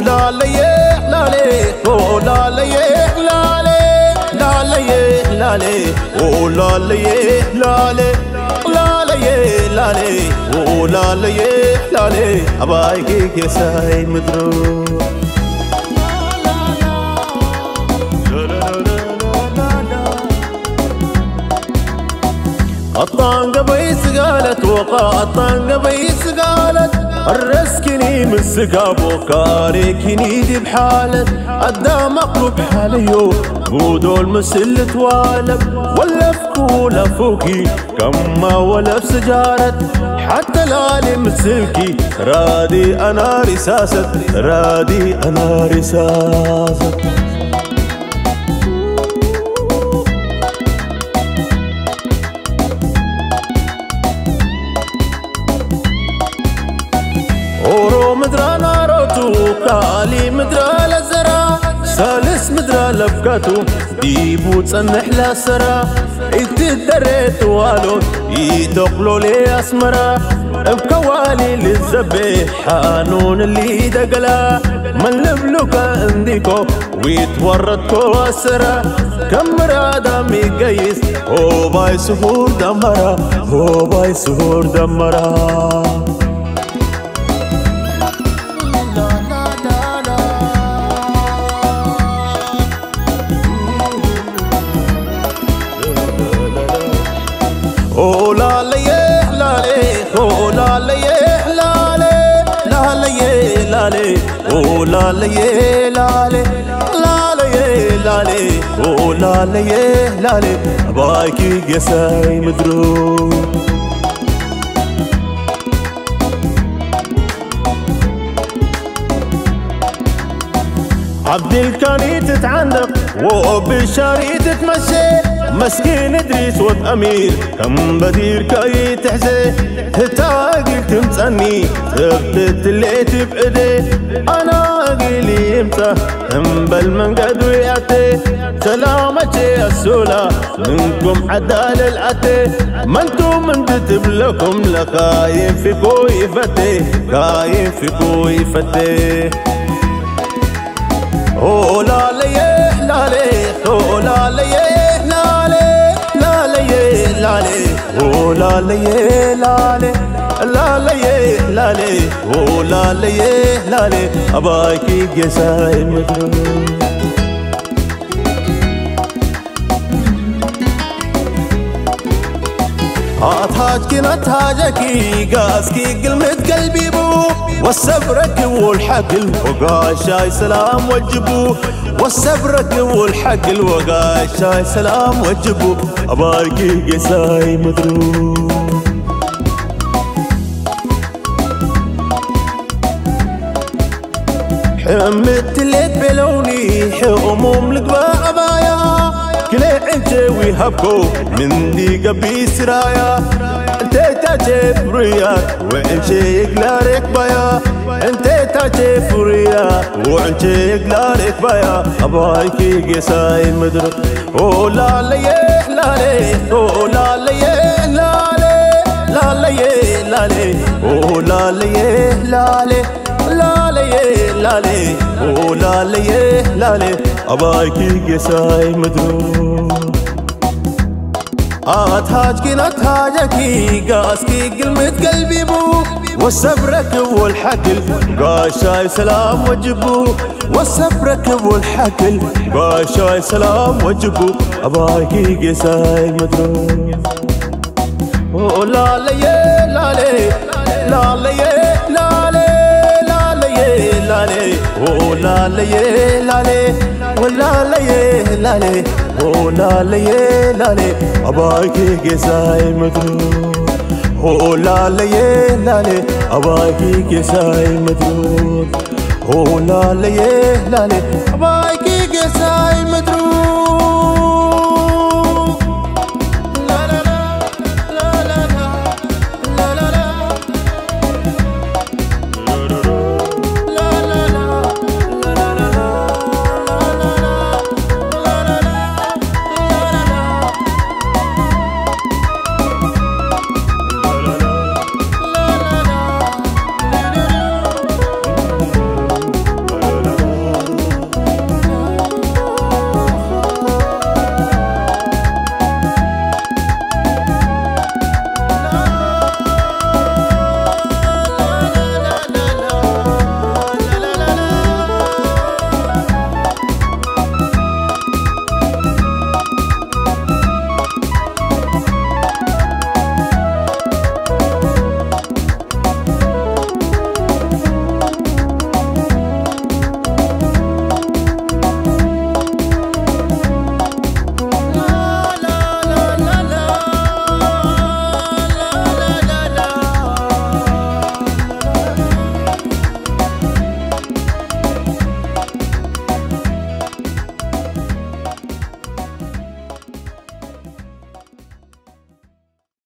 لا ليه لا ليه لا ليه لا ليه لا ليه لا ليه لا ليه لا ليه لا ليه لا ليه لا ليه لا ليه أبايك كساي مدرو الطنقة بيس قالت وقع الطنقة بيس قالت الرسكني من سقاب وكاريكني دي بحالة أدى مقلوب حاليو بودو المسل توالب ولا فكولة فوقي كما ولا بسجارة حتى العالم مسلكي رادي أنا رساسة رادي أنا رساسة مدرا ناروتو كالي مدرا لزرا سالس مدرا لبكاتو ديبو تصنح لاسرا اتدريت والو يدقلو لي اسمرا بكوالي للزبي حانون اللي دقلا من لبلوكا انديكو ويتوردكو اسرا كم مرادة ميقايس هو باي سهور دمرا هو باي سهور دمرا لا ليه لا ليه لا ليه لا ليه لا ليه لا ليه لا ليه لا ليه لا ليه لا ليه لا ليه لا ليه بايكي قساي مدرو عبد الكاني تتعندق وبالشاري تتمشي مسكين ادريس ود امير كم بدير كاي تحزي هتاقل تمتني ثبت اللي تبقدي انا قيلي امتى انبل من قد وياتي سلامتي السولا منكم عدال العتي ما انتم من تتب لكم لقايم في كوي فتي قايم في كوي فتي لا ليه لا ليه لا ليه لا ليه لا ليه لا ليه لا ليه لا ليه لا ليه لا ليه لا ليه لا ليه أبايكي قساي مدرو هاتهاجكي نتهاجكي قاسكي قلمت قلبي بو والسبرك والحق الوقاشاي سلام وجبو والسبرك والحق الوقاشاي سلام وجبو أبايكي قساي مدرو حمت الليت بلوني حموم لقبا عبايا كلي عنجي ويهبكو من دي قبي سرايا انت تاجي فريا وعنجي يقلارك بايا انت تاجي فريا وعنجي يقلارك بايا ابايكي قساي مدرك او لا لي لا لي او لا لي لا لي لا لي لا لي او لا لي لا لي لا لي لا لي او لا لي لا لي ابايكي قساي مدرك أتهاجكي قاسكي قلمت قلبي بو والصبرك والحكل قاشاي سلام وجبو والصبرك والحكل قاشاي سلام وجبو أباكي قساي مدروك لا لي لا لي لا لي لا لي لا لي لا لي لا لي لا لي ولا لي لا لي ولا لي لا لي أباكي قساي مدروك لا لي لا لي أباكي قساي مدروك لا لي لا لي أباكي قساي مدروك